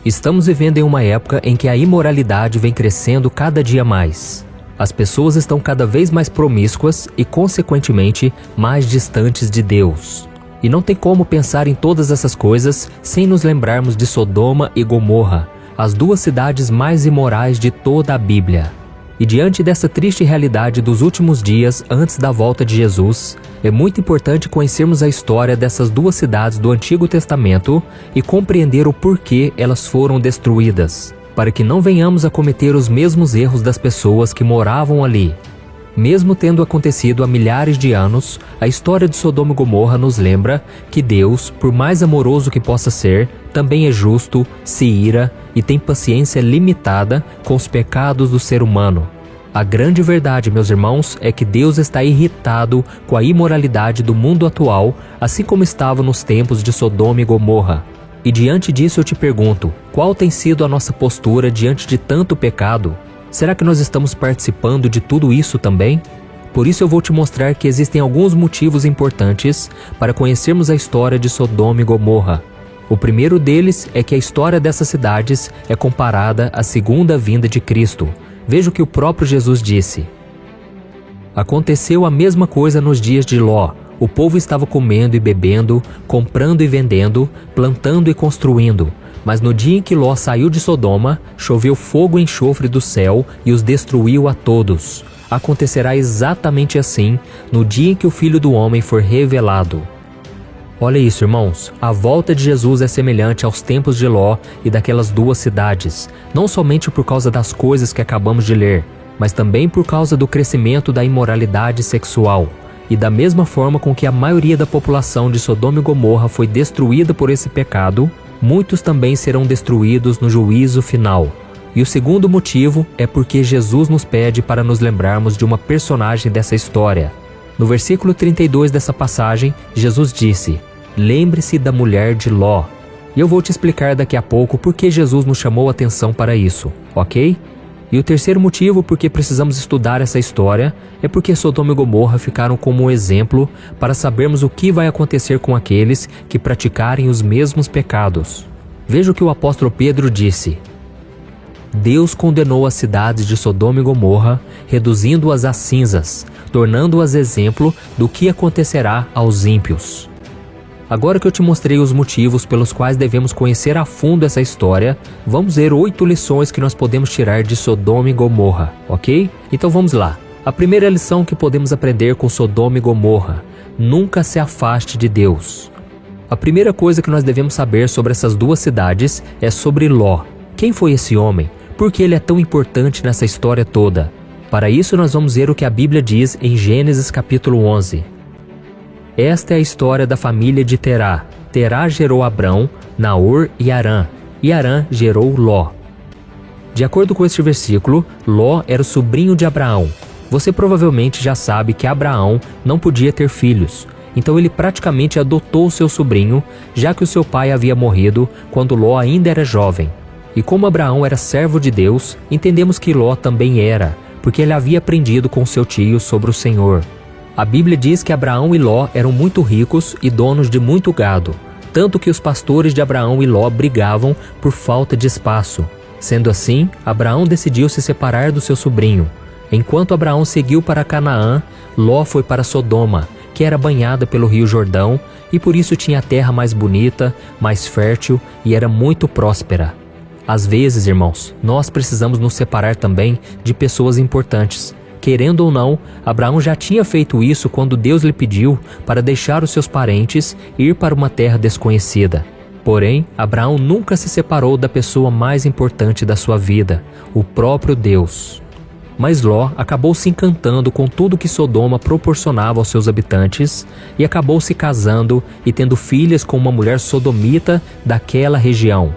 Estamos vivendo em uma época em que a imoralidade vem crescendo cada dia mais. As pessoas estão cada vez mais promíscuas e, consequentemente, mais distantes de Deus. E não tem como pensar em todas essas coisas sem nos lembrarmos de Sodoma e Gomorra, as duas cidades mais imorais de toda a Bíblia. E diante dessa triste realidade dos últimos dias antes da volta de Jesus, é muito importante conhecermos a história dessas duas cidades do Antigo Testamento e compreender o porquê elas foram destruídas, para que não venhamos a cometer os mesmos erros das pessoas que moravam ali. Mesmo tendo acontecido há milhares de anos, a história de Sodoma e Gomorra nos lembra que Deus, por mais amoroso que possa ser, também é justo, se ira e tem paciência limitada com os pecados do ser humano. A grande verdade, meus irmãos, é que Deus está irritado com a imoralidade do mundo atual, assim como estava nos tempos de Sodoma e Gomorra. E diante disso eu te pergunto, qual tem sido a nossa postura diante de tanto pecado? Será que nós estamos participando de tudo isso também? Por isso eu vou te mostrar que existem alguns motivos importantes para conhecermos a história de Sodoma e Gomorra. O primeiro deles é que a história dessas cidades é comparada à segunda vinda de Cristo. Veja o que o próprio Jesus disse. Aconteceu a mesma coisa nos dias de Ló. O povo estava comendo e bebendo, comprando e vendendo, plantando e construindo. Mas no dia em que Ló saiu de Sodoma, choveu fogo e enxofre do céu e os destruiu a todos. Acontecerá exatamente assim no dia em que o Filho do Homem for revelado. Olha isso, irmãos, a volta de Jesus é semelhante aos tempos de Ló e daquelas duas cidades, não somente por causa das coisas que acabamos de ler, mas também por causa do crescimento da imoralidade sexual. E da mesma forma com que a maioria da população de Sodoma e Gomorra foi destruída por esse pecado, muitos também serão destruídos no juízo final. E o segundo motivo é porque Jesus nos pede para nos lembrarmos de uma personagem dessa história. No versículo 32 dessa passagem, Jesus disse: "Lembre-se da mulher de Ló." E eu vou te explicar daqui a pouco por que Jesus nos chamou a atenção para isso, ok? E o terceiro motivo por que precisamos estudar essa história é porque Sodoma e Gomorra ficaram como um exemplo para sabermos o que vai acontecer com aqueles que praticarem os mesmos pecados. Veja o que o apóstolo Pedro disse: "Deus condenou as cidades de Sodoma e Gomorra, reduzindo-as a cinzas, tornando-as exemplo do que acontecerá aos ímpios." Agora que eu te mostrei os motivos pelos quais devemos conhecer a fundo essa história, vamos ver 8 lições que nós podemos tirar de Sodoma e Gomorra, ok? Então vamos lá. A primeira lição que podemos aprender com Sodoma e Gomorra: nunca se afaste de Deus. A primeira coisa que nós devemos saber sobre essas duas cidades é sobre Ló. Quem foi esse homem? Por que ele é tão importante nessa história toda? Para isso nós vamos ver o que a Bíblia diz em Gênesis capítulo 11. Esta é a história da família de Terá. Terá gerou Abrão, Naor e Harã. E Harã gerou Ló. De acordo com este versículo, Ló era o sobrinho de Abraão. Você provavelmente já sabe que Abraão não podia ter filhos, então ele praticamente adotou seu sobrinho, já que o seu pai havia morrido quando Ló ainda era jovem. E como Abraão era servo de Deus, entendemos que Ló também era, porque ele havia aprendido com seu tio sobre o Senhor. A Bíblia diz que Abraão e Ló eram muito ricos e donos de muito gado, tanto que os pastores de Abraão e Ló brigavam por falta de espaço. Sendo assim, Abraão decidiu se separar do seu sobrinho. Enquanto Abraão seguiu para Canaã, Ló foi para Sodoma, que era banhada pelo rio Jordão e por isso tinha a terra mais bonita, mais fértil e era muito próspera. Às vezes, irmãos, nós precisamos nos separar também de pessoas importantes. Querendo ou não, Abraão já tinha feito isso quando Deus lhe pediu para deixar os seus parentes e ir para uma terra desconhecida. Porém, Abraão nunca se separou da pessoa mais importante da sua vida, o próprio Deus. Mas Ló acabou se encantando com tudo que Sodoma proporcionava aos seus habitantes e acabou se casando e tendo filhas com uma mulher sodomita daquela região.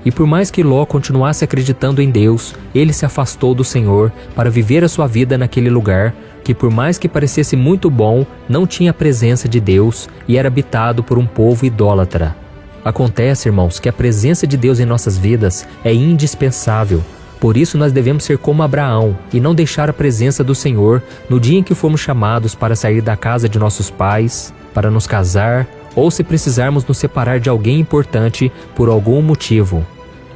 E por mais que Ló continuasse acreditando em Deus, ele se afastou do Senhor para viver a sua vida naquele lugar, que por mais que parecesse muito bom, não tinha a presença de Deus e era habitado por um povo idólatra. Acontece, irmãos, que a presença de Deus em nossas vidas é indispensável. Por isso nós devemos ser como Abraão e não deixar a presença do Senhor no dia em que formos chamados para sair da casa de nossos pais, para nos casar, ou se precisarmos nos separar de alguém importante por algum motivo.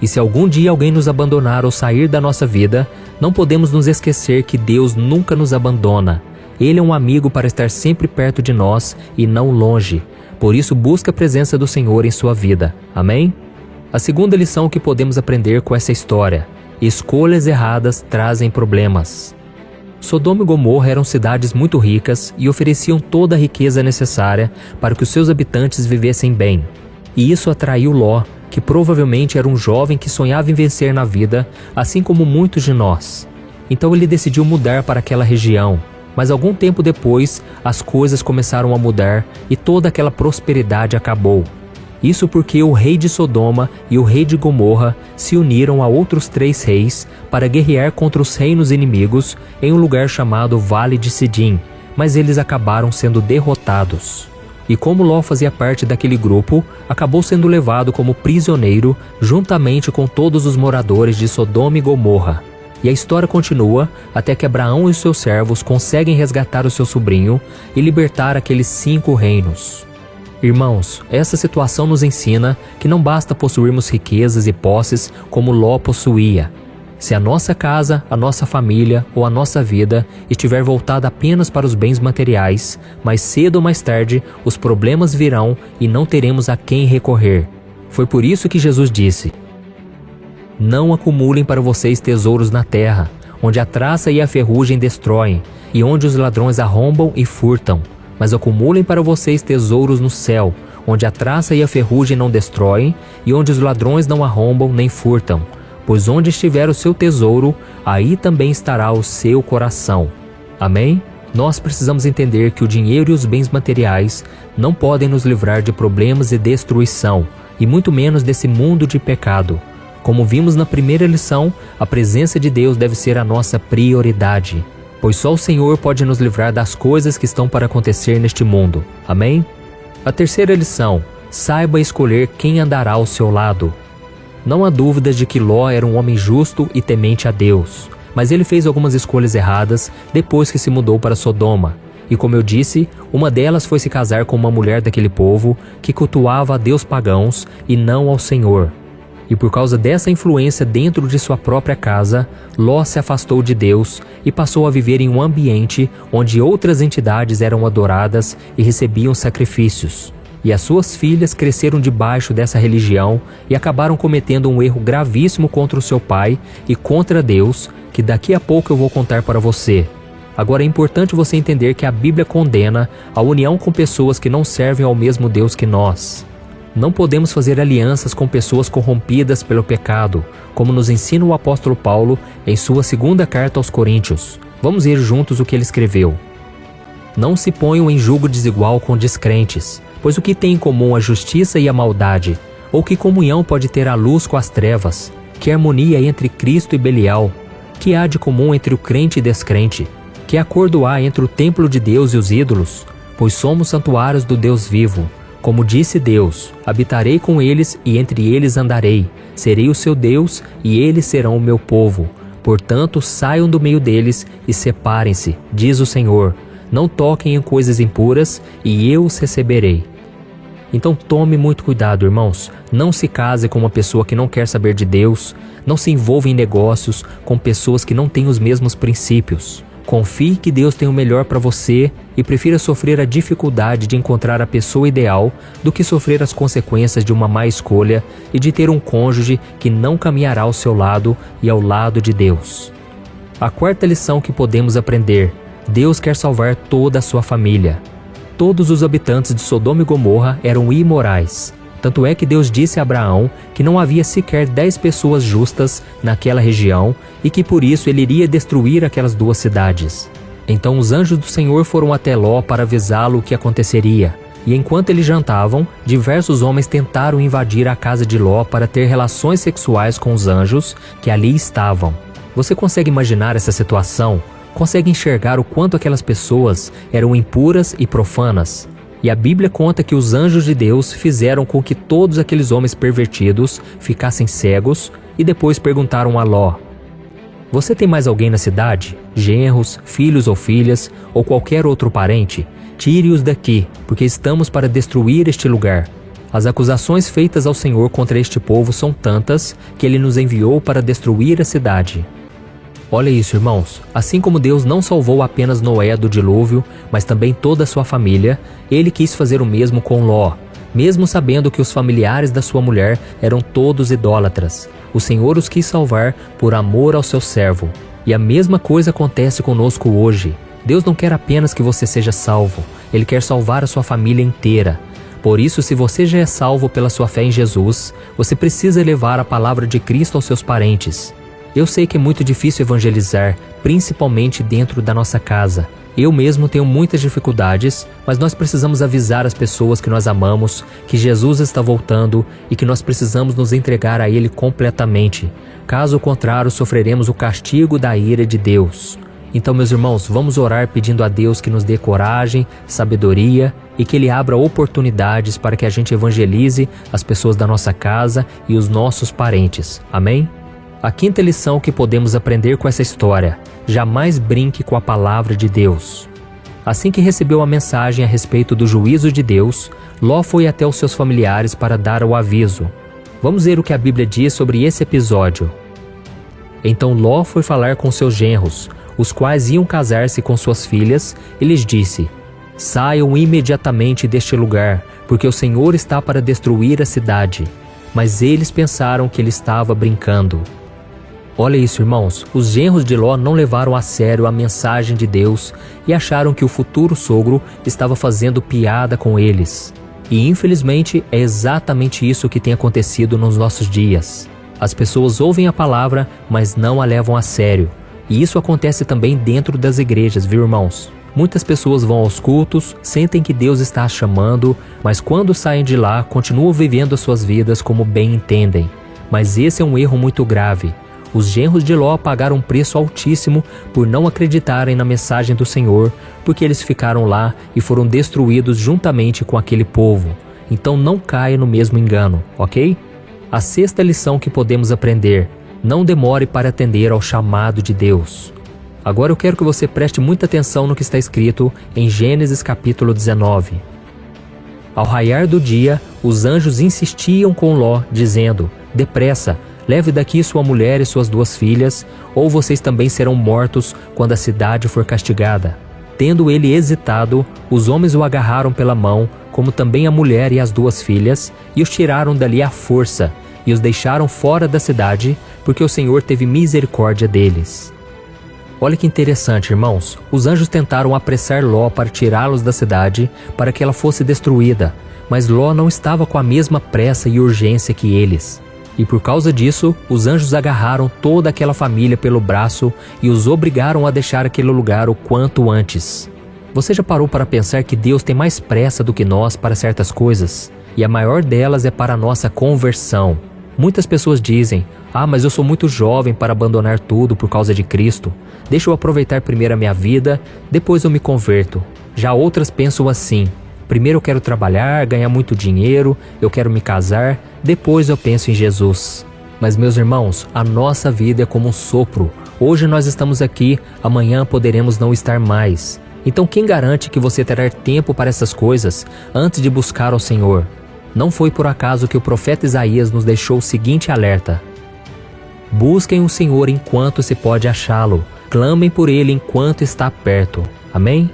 E se algum dia alguém nos abandonar ou sair da nossa vida, não podemos nos esquecer que Deus nunca nos abandona. Ele é um amigo para estar sempre perto de nós e não longe. Por isso, busque a presença do Senhor em sua vida. Amém? A segunda lição que podemos aprender com essa história: escolhas erradas trazem problemas. Sodoma e Gomorra eram cidades muito ricas e ofereciam toda a riqueza necessária para que os seus habitantes vivessem bem. E isso atraiu Ló, que provavelmente era um jovem que sonhava em vencer na vida, assim como muitos de nós. Então ele decidiu mudar para aquela região. Mas algum tempo depois, as coisas começaram a mudar e toda aquela prosperidade acabou. Isso porque o rei de Sodoma e o rei de Gomorra se uniram a outros 3 reis para guerrear contra os reinos inimigos em um lugar chamado Vale de Sidim, mas eles acabaram sendo derrotados. E como Ló fazia parte daquele grupo, acabou sendo levado como prisioneiro juntamente com todos os moradores de Sodoma e Gomorra. E a história continua até que Abraão e os seus servos conseguem resgatar o seu sobrinho e libertar aqueles 5 reinos. Irmãos, essa situação nos ensina que não basta possuirmos riquezas e posses como Ló possuía. Se a nossa casa, a nossa família ou a nossa vida estiver voltada apenas para os bens materiais, mais cedo ou mais tarde os problemas virão e não teremos a quem recorrer. Foi por isso que Jesus disse: não acumulem para vocês tesouros na terra, onde a traça e a ferrugem destroem, e onde os ladrões arrombam e furtam. Mas acumulem para vocês tesouros no céu, onde a traça e a ferrugem não destroem, e onde os ladrões não arrombam nem furtam. Pois onde estiver o seu tesouro, aí também estará o seu coração. Amém? Nós precisamos entender que o dinheiro e os bens materiais não podem nos livrar de problemas e destruição, e muito menos desse mundo de pecado. Como vimos na primeira lição, a presença de Deus deve ser a nossa prioridade, pois só o Senhor pode nos livrar das coisas que estão para acontecer neste mundo. Amém? A terceira lição: saiba escolher quem andará ao seu lado. Não há dúvidas de que Ló era um homem justo e temente a Deus, mas ele fez algumas escolhas erradas depois que se mudou para Sodoma. E como eu disse, uma delas foi se casar com uma mulher daquele povo que cultuava a deus pagãos e não ao Senhor. E por causa dessa influência dentro de sua própria casa, Ló se afastou de Deus e passou a viver em um ambiente onde outras entidades eram adoradas e recebiam sacrifícios. E as suas filhas cresceram debaixo dessa religião e acabaram cometendo um erro gravíssimo contra o seu pai e contra Deus, que daqui a pouco eu vou contar para você. Agora é importante você entender que a Bíblia condena a união com pessoas que não servem ao mesmo Deus que nós. Não podemos fazer alianças com pessoas corrompidas pelo pecado, como nos ensina o apóstolo Paulo em sua segunda carta aos Coríntios. Vamos ver juntos o que ele escreveu. Não se ponham em julgo desigual com descrentes, pois o que tem em comum a justiça e a maldade? Ou que comunhão pode ter a luz com as trevas? Que harmonia entre Cristo e Belial? Que há de comum entre o crente e descrente? Que acordo há entre o templo de Deus e os ídolos? Pois somos santuários do Deus vivo. Como disse Deus, habitarei com eles e entre eles andarei. Serei o seu Deus e eles serão o meu povo. Portanto, saiam do meio deles e separem-se, diz o Senhor. Não toquem em coisas impuras e eu os receberei. Então tome muito cuidado, irmãos. Não se case com uma pessoa que não quer saber de Deus. Não se envolva em negócios com pessoas que não têm os mesmos princípios. Confie que Deus tem o melhor para você e prefira sofrer a dificuldade de encontrar a pessoa ideal do que sofrer as consequências de uma má escolha e de ter um cônjuge que não caminhará ao seu lado e ao lado de Deus. A quarta lição que podemos aprender: Deus quer salvar toda a sua família. Todos os habitantes de Sodoma e Gomorra eram imorais. Tanto é que Deus disse a Abraão que não havia sequer 10 pessoas justas naquela região e que por isso ele iria destruir aquelas 2 cidades. Então os anjos do Senhor foram até Ló para avisá-lo o que aconteceria. E enquanto eles jantavam, diversos homens tentaram invadir a casa de Ló para ter relações sexuais com os anjos que ali estavam. Você consegue imaginar essa situação? Consegue enxergar o quanto aquelas pessoas eram impuras e profanas? E a Bíblia conta que os anjos de Deus fizeram com que todos aqueles homens pervertidos ficassem cegos e depois perguntaram a Ló: você tem mais alguém na cidade? Genros, filhos ou filhas, ou qualquer outro parente? Tire-os daqui, porque estamos para destruir este lugar. As acusações feitas ao Senhor contra este povo são tantas que ele nos enviou para destruir a cidade. Olha isso, irmãos. Assim como Deus não salvou apenas Noé do dilúvio, mas também toda a sua família, ele quis fazer o mesmo com Ló. Mesmo sabendo que os familiares da sua mulher eram todos idólatras, o Senhor os quis salvar por amor ao seu servo. E a mesma coisa acontece conosco hoje. Deus não quer apenas que você seja salvo, Ele quer salvar a sua família inteira. Por isso, se você já é salvo pela sua fé em Jesus, você precisa levar a palavra de Cristo aos seus parentes. Eu sei que é muito difícil evangelizar, principalmente dentro da nossa casa. Eu mesmo tenho muitas dificuldades, mas nós precisamos avisar as pessoas que nós amamos, que Jesus está voltando e que nós precisamos nos entregar a Ele completamente. Caso contrário, sofreremos o castigo da ira de Deus. Então, meus irmãos, vamos orar pedindo a Deus que nos dê coragem, sabedoria e que Ele abra oportunidades para que a gente evangelize as pessoas da nossa casa e os nossos parentes. Amém? A quinta lição que podemos aprender com essa história: jamais brinque com a palavra de Deus. Assim que recebeu a mensagem a respeito do juízo de Deus, Ló foi até os seus familiares para dar o aviso. Vamos ver o que a Bíblia diz sobre esse episódio. Então Ló foi falar com seus genros, os quais iam casar-se com suas filhas, e lhes disse: saiam imediatamente deste lugar, porque o Senhor está para destruir a cidade. Mas eles pensaram que ele estava brincando. Olha isso, irmãos, os genros de Ló não levaram a sério a mensagem de Deus e acharam que o futuro sogro estava fazendo piada com eles. E infelizmente é exatamente isso que tem acontecido nos nossos dias. As pessoas ouvem a palavra, mas não a levam a sério. E isso acontece também dentro das igrejas, viu, irmãos? Muitas pessoas vão aos cultos, sentem que Deus está as chamando, mas quando saem de lá, continuam vivendo as suas vidas como bem entendem. Mas esse é um erro muito grave. Os genros de Ló pagaram um preço altíssimo por não acreditarem na mensagem do Senhor, porque eles ficaram lá e foram destruídos juntamente com aquele povo. Então não caia no mesmo engano, ok? A sexta lição que podemos aprender: não demore para atender ao chamado de Deus. Agora eu quero que você preste muita atenção no que está escrito em Gênesis capítulo 19. Ao raiar do dia, os anjos insistiam com Ló, dizendo: depressa, leve daqui sua mulher e suas 2 filhas, ou vocês também serão mortos quando a cidade for castigada. Tendo ele hesitado, os homens o agarraram pela mão, como também a mulher e as 2 filhas, e os tiraram dali à força, e os deixaram fora da cidade, porque o Senhor teve misericórdia deles. Olha que interessante, irmãos. Os anjos tentaram apressar Ló para tirá-los da cidade, para que ela fosse destruída, mas Ló não estava com a mesma pressa e urgência que eles. E por causa disso, os anjos agarraram toda aquela família pelo braço e os obrigaram a deixar aquele lugar o quanto antes. Você já parou para pensar que Deus tem mais pressa do que nós para certas coisas? E a maior delas é para a nossa conversão. Muitas pessoas dizem: mas eu sou muito jovem para abandonar tudo por causa de Cristo. Deixa eu aproveitar primeiro a minha vida, depois eu me converto. Já outras pensam assim: primeiro eu quero trabalhar, ganhar muito dinheiro, eu quero me casar, depois eu penso em Jesus. Mas, meus irmãos, a nossa vida é como um sopro. Hoje nós estamos aqui, amanhã poderemos não estar mais. Então quem garante que você terá tempo para essas coisas antes de buscar ao Senhor? Não foi por acaso que o profeta Isaías nos deixou o seguinte alerta: busquem o Senhor enquanto se pode achá-lo, clamem por Ele enquanto está perto. Amém?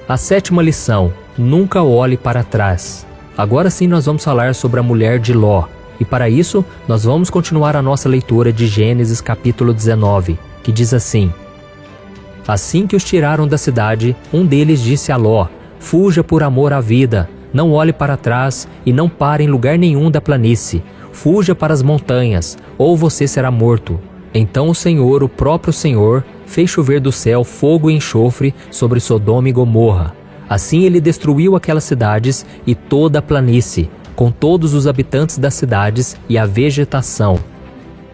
A sétima lição: nunca olhe para trás. Agora sim nós vamos falar sobre a mulher de Ló. E para isso, nós vamos continuar a nossa leitura de Gênesis capítulo 19, que diz assim: assim que os tiraram da cidade, um deles disse a Ló: fuja por amor à vida, não olhe para trás e não pare em lugar nenhum da planície. Fuja para as montanhas, ou você será morto. Então o Senhor, o próprio Senhor, fez chover do céu fogo e enxofre sobre Sodoma e Gomorra. Assim ele destruiu aquelas cidades e toda a planície, com todos os habitantes das cidades e a vegetação.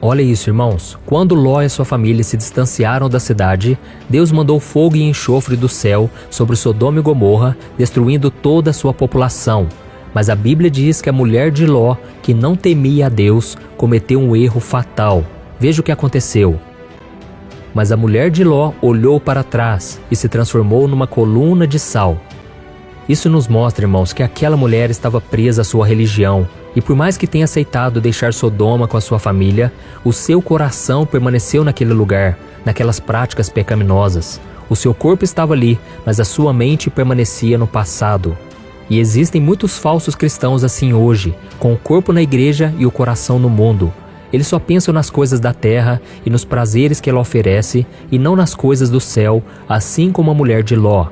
Olha isso, irmãos. Quando Ló e sua família se distanciaram da cidade, Deus mandou fogo e enxofre do céu sobre Sodoma e Gomorra, destruindo toda a sua população. Mas a Bíblia diz que a mulher de Ló, que não temia a Deus, cometeu um erro fatal. Veja o que aconteceu. Mas a mulher de Ló olhou para trás e se transformou numa coluna de sal. Isso nos mostra, irmãos, que aquela mulher estava presa à sua religião, e por mais que tenha aceitado deixar Sodoma com a sua família, o seu coração permaneceu naquele lugar, naquelas práticas pecaminosas. O seu corpo estava ali, mas a sua mente permanecia no passado. E existem muitos falsos cristãos assim hoje, com o corpo na igreja e o coração no mundo. Eles só pensam nas coisas da terra e nos prazeres que ela oferece, e não nas coisas do céu, assim como a mulher de Ló.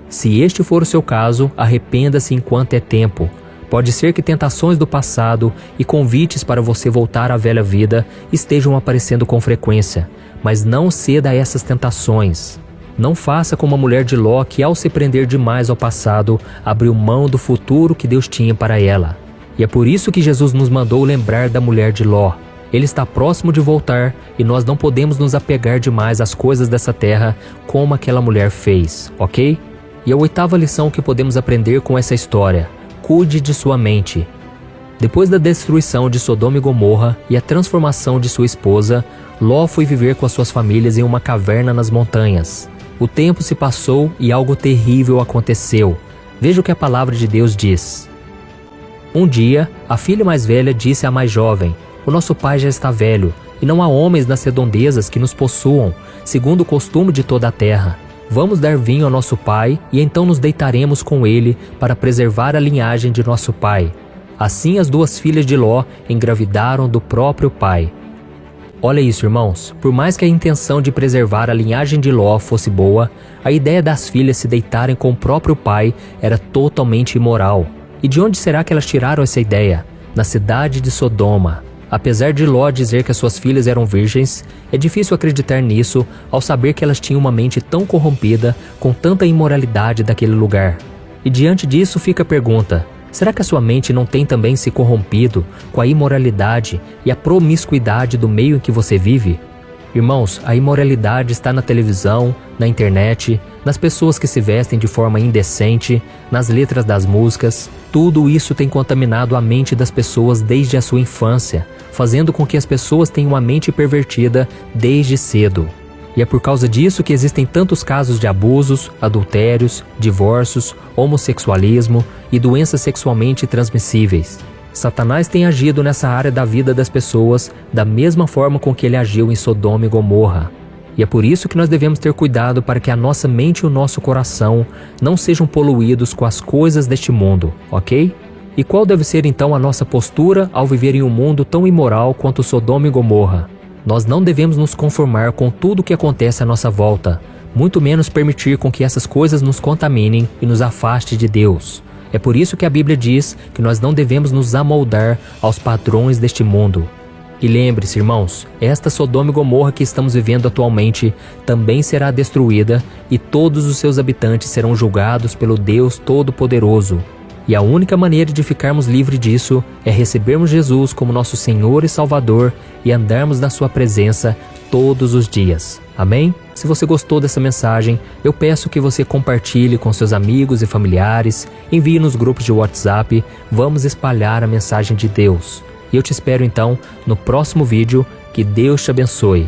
Se este for o seu caso, arrependa-se enquanto é tempo. Pode ser que tentações do passado e convites para você voltar à velha vida estejam aparecendo com frequência, mas não ceda a essas tentações. Não faça como a mulher de Ló, que ao se prender demais ao passado, abriu mão do futuro que Deus tinha para ela. E é por isso que Jesus nos mandou lembrar da mulher de Ló. Ele está próximo de voltar e nós não podemos nos apegar demais às coisas dessa terra como aquela mulher fez, ok? E a 8ª lição que podemos aprender com essa história: cuide de sua mente. Depois da destruição de Sodoma e Gomorra e a transformação de sua esposa, Ló foi viver com as suas famílias em uma caverna nas montanhas. O tempo se passou e algo terrível aconteceu. Veja o que a palavra de Deus diz. Um dia, a filha mais velha disse à mais jovem: o nosso pai já está velho, e não há homens nas redondezas que nos possuam, segundo o costume de toda a terra. Vamos dar vinho ao nosso pai, e então nos deitaremos com ele, para preservar a linhagem de nosso pai. Assim as 2 filhas de Ló engravidaram do próprio pai. Olha isso, irmãos, por mais que a intenção de preservar a linhagem de Ló fosse boa, a ideia das filhas se deitarem com o próprio pai era totalmente imoral. E de onde será que elas tiraram essa ideia? Na cidade de Sodoma. Apesar de Ló dizer que as suas filhas eram virgens, é difícil acreditar nisso ao saber que elas tinham uma mente tão corrompida com tanta imoralidade daquele lugar. E diante disso fica a pergunta: será que a sua mente não tem também se corrompido com a imoralidade e a promiscuidade do meio em que você vive? Irmãos, a imoralidade está na televisão, na internet, nas pessoas que se vestem de forma indecente, nas letras das músicas. Tudo isso tem contaminado a mente das pessoas desde a sua infância, fazendo com que as pessoas tenham uma mente pervertida desde cedo. E é por causa disso que existem tantos casos de abusos, adultérios, divórcios, homossexualismo e doenças sexualmente transmissíveis. Satanás tem agido nessa área da vida das pessoas da mesma forma com que ele agiu em Sodoma e Gomorra. E é por isso que nós devemos ter cuidado para que a nossa mente e o nosso coração não sejam poluídos com as coisas deste mundo, ok? E qual deve ser então a nossa postura ao viver em um mundo tão imoral quanto Sodoma e Gomorra? Nós não devemos nos conformar com tudo o que acontece à nossa volta, muito menos permitir com que essas coisas nos contaminem e nos afaste de Deus. É por isso que a Bíblia diz que nós não devemos nos amoldar aos padrões deste mundo. E lembre-se, irmãos, esta Sodoma e Gomorra que estamos vivendo atualmente também será destruída e todos os seus habitantes serão julgados pelo Deus Todo-Poderoso. E a única maneira de ficarmos livres disso é recebermos Jesus como nosso Senhor e Salvador e andarmos na sua presença todos os dias. Amém? Se você gostou dessa mensagem, eu peço que você compartilhe com seus amigos e familiares, envie nos grupos de WhatsApp, vamos espalhar a mensagem de Deus. E eu te espero então no próximo vídeo. Que Deus te abençoe.